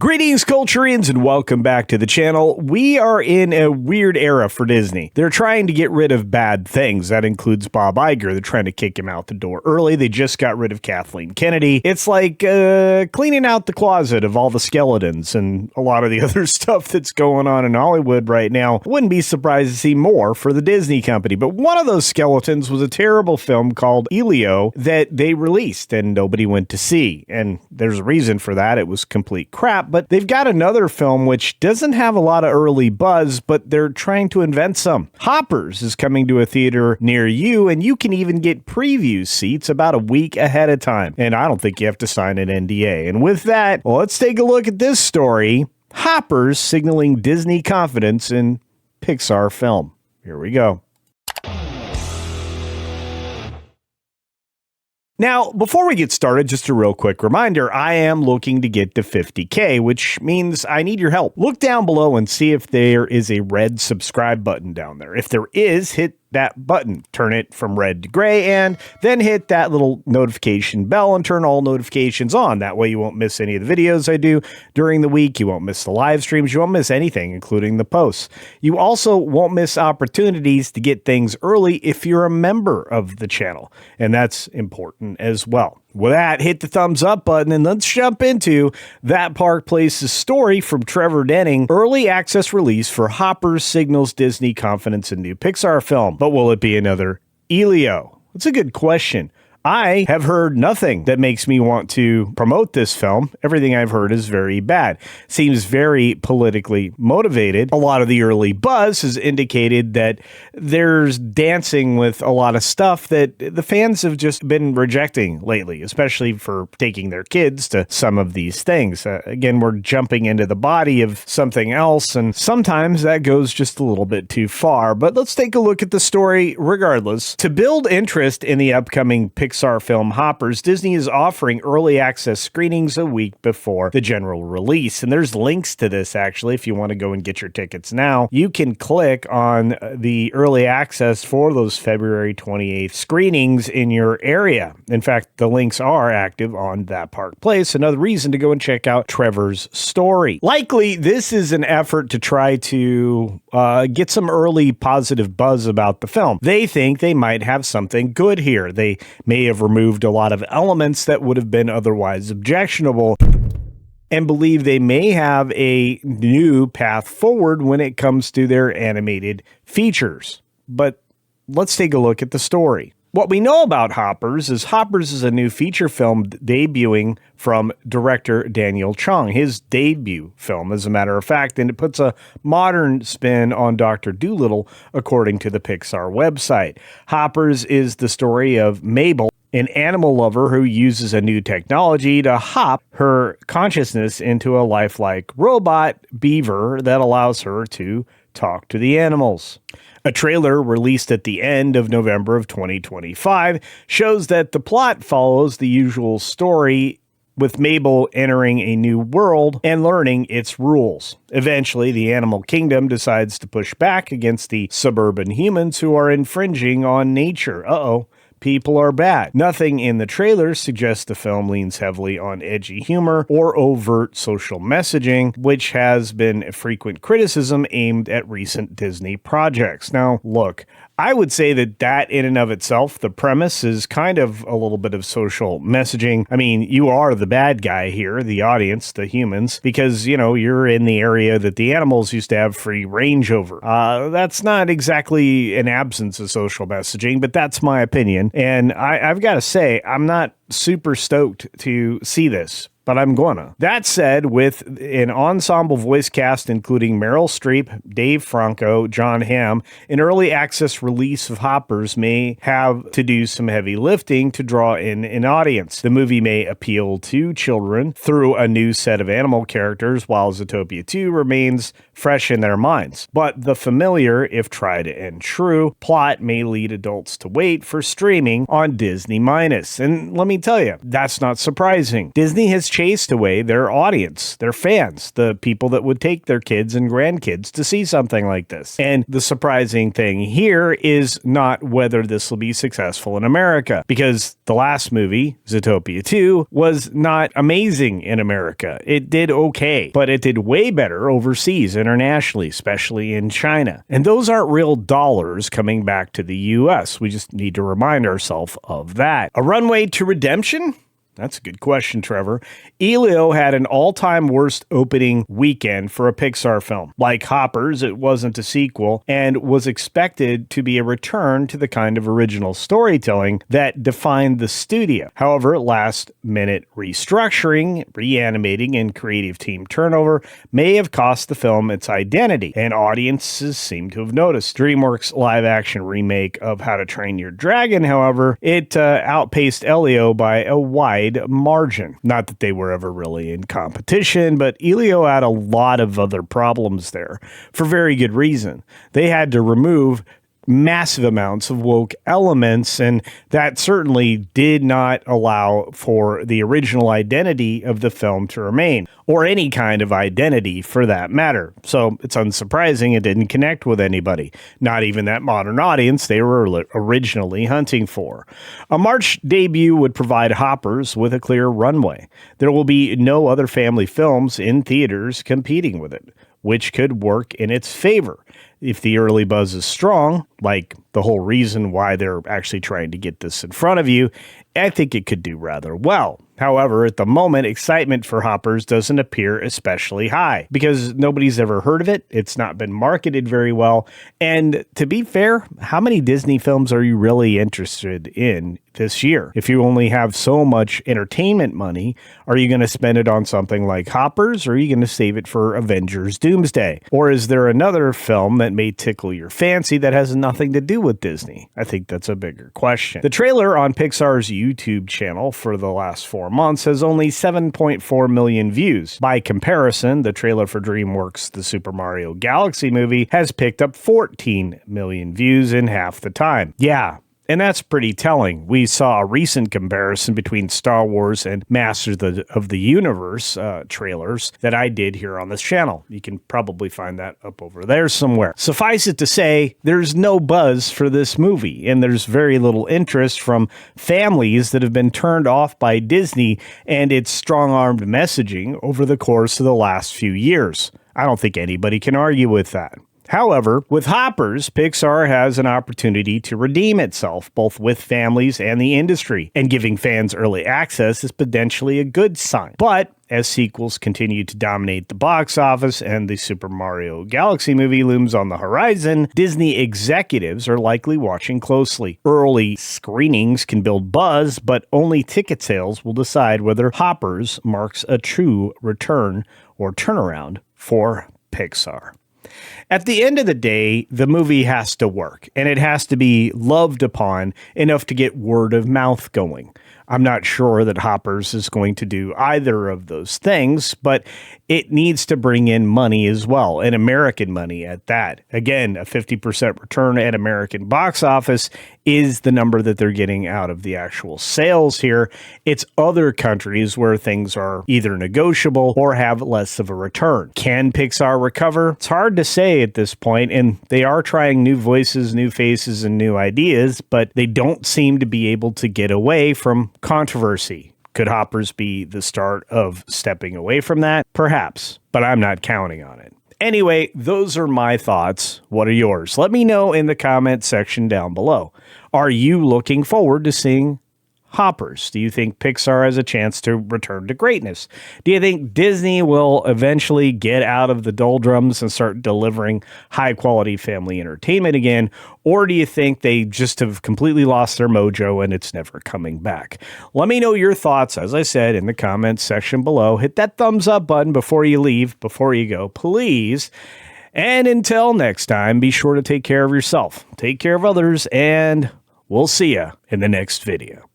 Greetings, Culturians, and welcome back to the channel. We are in a weird era for Disney. They're trying to get rid of bad things. That includes Bob Iger. They're trying to kick him out the door early. They just got rid of Kathleen Kennedy. It's like cleaning out the closet of all the skeletons and a lot of the other stuff that's going on in Hollywood right now. Wouldn't be surprised to see more for the Disney company. But one of those skeletons was a terrible film called Elio that they released and nobody went to see. And there's a reason for that. It was complete crap. But they've got another film which doesn't have a lot of early buzz, but they're trying to invent some. Hoppers is coming to a theater near you, and you can even get preview seats about a week ahead of time. And I don't think you have to sign an NDA. And with that, let's take a look at this story. Hoppers signaling Disney confidence in Pixar film. Here we go. Now, before we get started, just a real quick reminder, I am looking to get to 50K, which means I need your help. Look down below and see if there is a red subscribe button down there. If there is, hit that button, turn it from red to gray, and then hit that little notification bell and turn all notifications on. That way you won't miss any of the videos I do during the week. You won't miss the live streams. You won't miss anything, including the posts. You also won't miss opportunities to get things early if you're a member of the channel, and that's important as well. With that, hit the thumbs up button and let's jump into That Park Place's story from Trevor Denning. Early access release for Hoppers signals Disney confidence in new Pixar film. But will it be another Elio? That's a good question. I have heard nothing that makes me want to promote this film. Everything I've heard is very bad. Seems very politically motivated. A lot of the early buzz has indicated that there's dancing with a lot of stuff that the fans have just been rejecting lately, especially for taking their kids to some of these things. Again, we're jumping into the body of something else, and sometimes that goes just a little bit too far. But let's take a look at the story regardless. To build interest in the upcoming Pixar film Hoppers, Disney is offering early access screenings a week before the general release. And there's links to this, actually, if you want to go and get your tickets now. You can click on the early access for those February 28th screenings in your area. In fact, the links are active on That Park Place. Another reason to go and check out Trevor's story. Likely, this is an effort to try to get some early positive buzz about the film. They think they might have something good here. They may have removed a lot of elements that would have been otherwise objectionable and believe they may have a new path forward when it comes to their animated features. But let's take a look at the story. What we know about Hoppers is a new feature film debuting from director Daniel Chong, his debut film, as a matter of fact, and it puts a modern spin on Dr. Dolittle, according to the Pixar website. Hoppers is the story of Mabel, an animal lover who uses a new technology to hop her consciousness into a lifelike robot beaver that allows her to talk to the animals. A trailer released at the end of November of 2025 shows that the plot follows the usual story, with Mabel entering a new world and learning its rules. Eventually, the animal kingdom decides to push back against the suburban humans who are infringing on nature. People are bad. Nothing in the trailer suggests the film leans heavily on edgy humor or overt social messaging, which has been a frequent criticism aimed at recent Disney projects. Now, look, I would say that in and of itself, the premise is kind of a little bit of social messaging. I mean, you are the bad guy here, the audience, the humans, because, you know, you're in the area that the animals used to have free range over. That's not exactly an absence of social messaging, but that's my opinion. And I've got to say, I'm not super stoked to see this, but I'm gonna. That said, with an ensemble voice cast including Meryl Streep, Dave Franco, John Hamm, an early access release of Hoppers may have to do some heavy lifting to draw in an audience. The movie may appeal to children through a new set of animal characters, while Zootopia 2 remains fresh in their minds. But the familiar, if tried and true, plot may lead adults to wait for streaming on Disney+. And let me tell you, that's not surprising. Disney has changed chased away their audience, their fans, the people that would take their kids and grandkids to see something like this. And the surprising thing here is not whether this will be successful in America, because the last movie, Zootopia 2, was not amazing in America. It did okay, but it did way better overseas, internationally, especially in China. And those aren't real dollars coming back to the US. We just need to remind ourselves of that. A runway to redemption? That's a good question, Trevor. Elio had an all-time worst opening weekend for a Pixar film. Like Hoppers, it wasn't a sequel and was expected to be a return to the kind of original storytelling that defined the studio. However, last-minute restructuring, reanimating, and creative team turnover may have cost the film its identity, and audiences seem to have noticed. DreamWorks' live-action remake of How to Train Your Dragon, however, it outpaced Elio by a wide margin. Not that they were ever really in competition, but Elio had a lot of other problems there for very good reason. They had to remove massive amounts of woke elements, and that certainly did not allow for the original identity of the film to remain, or any kind of identity for that matter. So it's unsurprising it didn't connect with anybody, not even that modern audience they were originally hunting for. A March debut would provide Hoppers with a clear runway. There will be no other family films in theaters competing with it, which could work in its favor. If the early buzz is strong, like the whole reason why they're actually trying to get this in front of you, I think it could do rather well. However, at the moment, excitement for Hoppers doesn't appear especially high because nobody's ever heard of it. It's not been marketed very well. And to be fair, how many Disney films are you really interested in this year? If you only have so much entertainment money, are you going to spend it on something like Hoppers, or are you going to save it for Avengers Doomsday? Or is there another film that may tickle your fancy that has nothing to do with Disney? I think that's a bigger question. The trailer on Pixar's YouTube channel for the last 4 months has only 7.4 million views. By comparison, the trailer for DreamWorks' The Super Mario Galaxy movie has picked up 14 million views in half the time. Yeah. And that's pretty telling. We saw a recent comparison between Star Wars and Masters of the Universe trailers that I did here on this channel. You can probably find that up over there somewhere. Suffice it to say, there's no buzz for this movie, and there's very little interest from families that have been turned off by Disney and its strong-armed messaging over the course of the last few years. I don't think anybody can argue with that. However, with Hoppers, Pixar has an opportunity to redeem itself, both with families and the industry, and giving fans early access is potentially a good sign. But as sequels continue to dominate the box office and the Super Mario Galaxy movie looms on the horizon, Disney executives are likely watching closely. Early screenings can build buzz, but only ticket sales will decide whether Hoppers marks a true return or turnaround for Pixar. At the end of the day, the movie has to work, and it has to be loved upon enough to get word of mouth going. I'm not sure that Hoppers is going to do either of those things, but it needs to bring in money as well, and American money at that. Again, a 50% return at American box office is the number that they're getting out of the actual sales here. It's other countries where things are either negotiable or have less of a return. Can Pixar recover? It's hard to say at this point, and they are trying new voices, new faces, and new ideas, but they don't seem to be able to get away from controversy. Could Hoppers be the start of stepping away from that? Perhaps, but I'm not counting on it. Anyway, those are my thoughts. What are yours? Let me know in the comment section down below. Are you looking forward to seeing Hoppers? Do you think Pixar has a chance to return to greatness? Do you think Disney will eventually get out of the doldrums and start delivering high-quality family entertainment again? Or do you think they just have completely lost their mojo and it's never coming back? Let me know your thoughts, as I said, in the comments section below. Hit that thumbs up button before you leave, before you go, please. And until next time, be sure to take care of yourself, take care of others, and we'll see you in the next video.